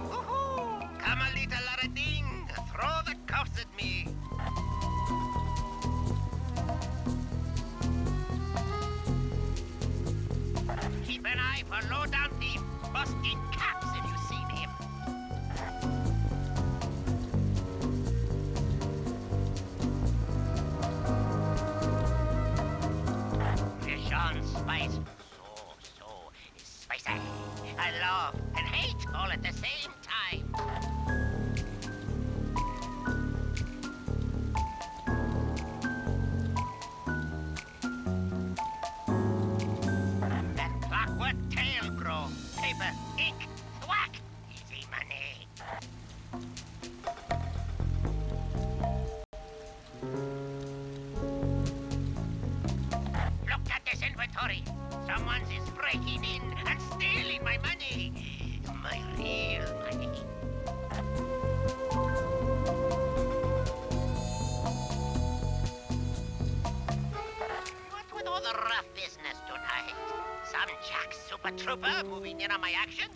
Woohoo! Come a little Larading. Throw the cuffs at me. Keep an eye for low-down thief. Busting caps if you've seen him. Fish on spice. So spicy. I love and hate all at the same time. That clockwork tail, bro. Paper, ink, thwack. Easy money. Look at this inventory. Someone's is breaking in and stealing my money. My real money. What with all the rough business tonight? Some jack super trooper moving in on my action?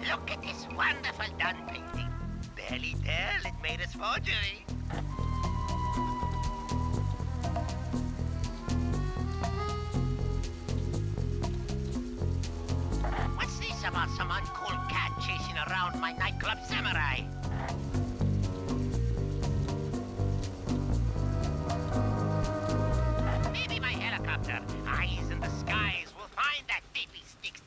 Look at this wonderful done painting. Barely tell it made us forgery. What's this about some uncool cat chasing around my nightclub samurai? Maybe my helicopter, eyes in the skies, will find that beefy stick.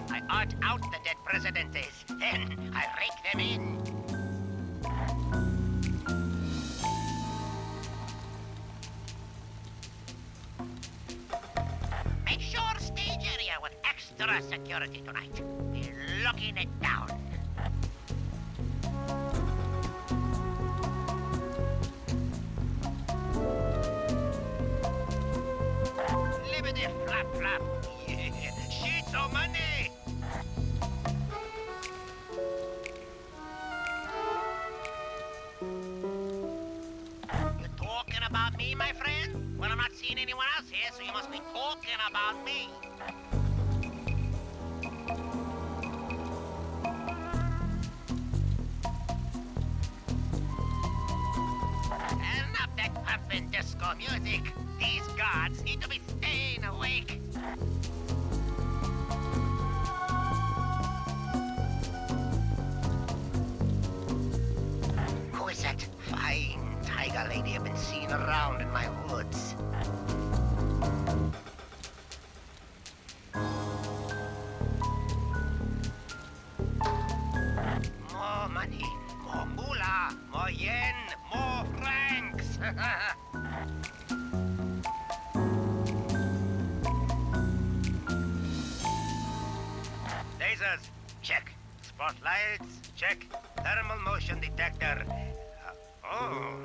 I art out the dead presidentes, then I rake them in. Make sure stage area with extra security tonight. We're locking it down. Liberty flap flap. Yeah, sheets of money. You talking about me, my friend? Well, I'm not seeing anyone else here, so you must be talking about me. Enough that pumping disco music. These guards need to be staying awake. Who is that fine tiger lady I've been seeing around in my woods? More money, more moolah, more yen, more francs. Lasers, check. Spotlights, check. Thermal motion detector. Oh.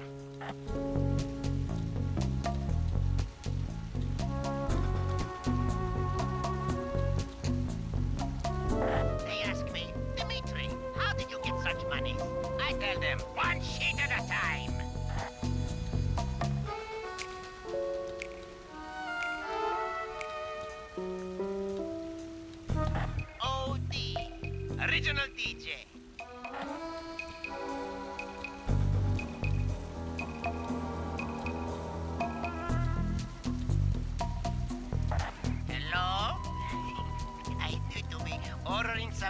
They ask me, Dimitri, how did you get such money? I tell them, one sheet at a time.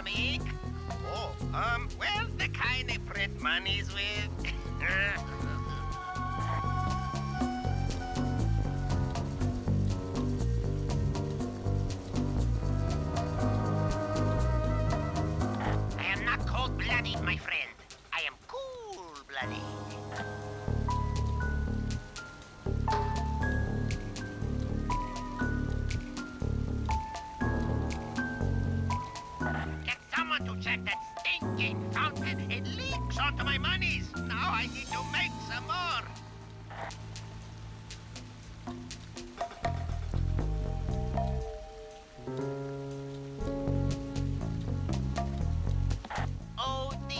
amic? Oh, well, the kind they print monies with. I am not cold-blooded, my friend. I am cool-blooded. Get someone to check that stinking fountain. It leaks onto my monies. Now I need to make some more. OD,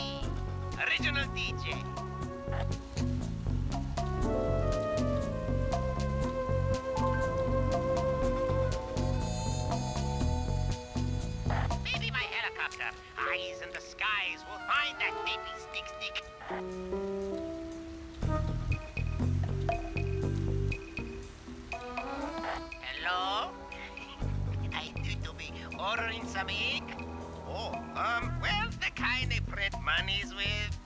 original DJ. Maybe my helicopter, eyes in the skies, will find that baby stick. Hello? I need to be ordering some ink. Oh, well, the kind they print monies with.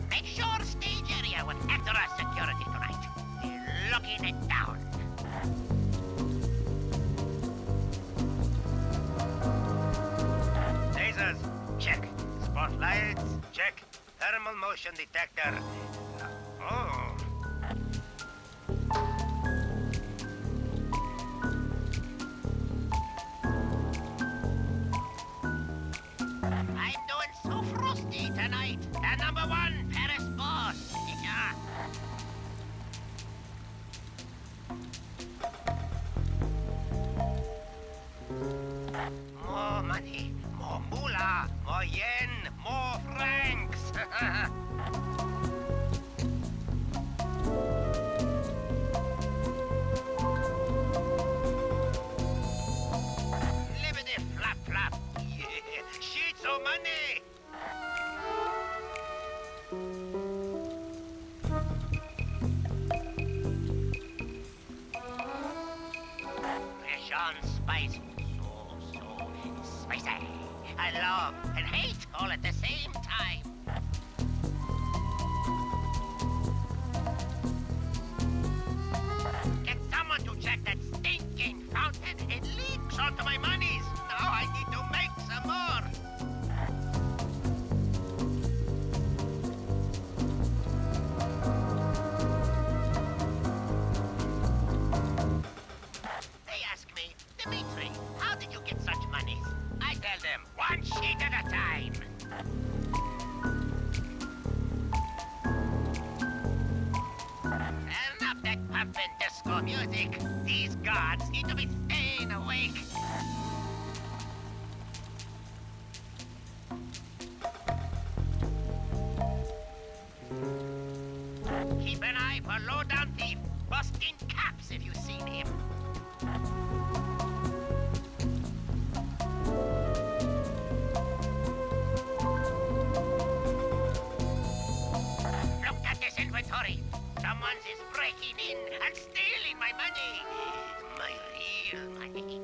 Make sure stage area with extra security tonight. We're locking it down. Lasers, check. Spotlights, check. Thermal motion detector. Oh. I'm doing so frosty tonight. The #1 Paris boss. Yeah. More money, more moolah, more yen, more francs. Liberty flap flap. Yeah. Sheets of money. Fresh on spice. So spicy. I love and hate all at the same time. Get someone to check that stinking fountain. It leaks onto my monies. Now I need to make some more. They ask me, Dimitri, how did you get such monies? I tell them, one sheet at a time. Turn up that pumpin' disco music. These gods need to be staying awake. Keep an eye for low-down thief, busting caps if you've seen him. Look at this inventory. Someone's is breaking in and stealing my money. My real money.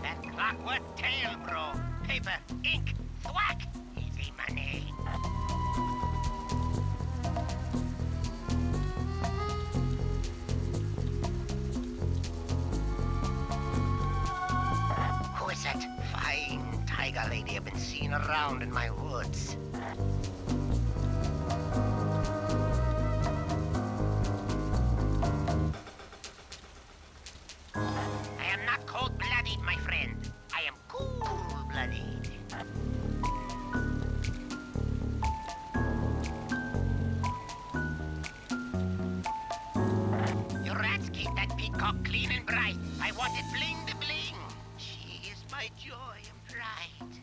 That clockwork tail, bro. Paper, ink, thwack. Easy money. Who is that fine tiger lady I've been seeing around in my woods? I am not cold-blooded, my friend. I am cool-blooded. You rats keep that peacock clean and bright. I want it bling the bling. She is my joy and pride.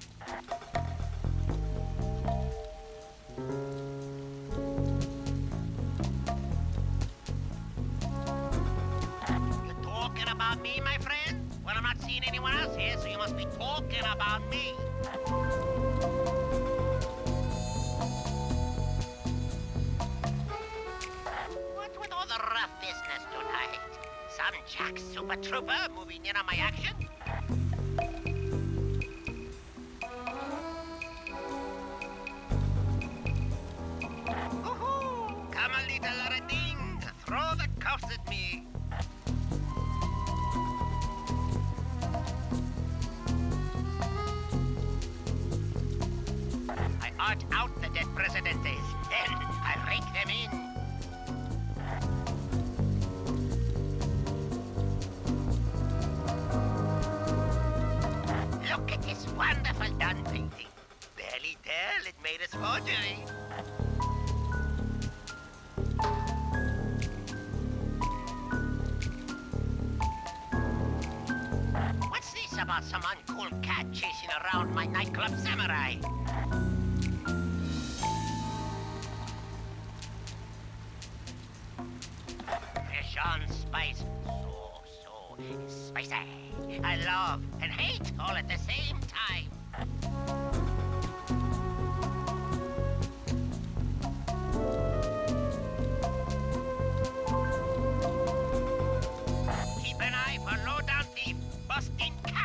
You talking about me, my friend? Well, I'm not seeing anyone else here, so you must be talking about me. with all the rough business tonight? Some jack super trooper moving in on my action? Woohoo! Come a little ring, throw the cuffs at me. I arch out the dead presidentes, then I rake them in. Look at this wonderful done painting. Barely tell it made us forgery. What's this about some uncool cat chasing around my nightclub samurai? Fish on spice, so spicy. I love and hate all at the same time. Keep an eye for low-down thief busting cat.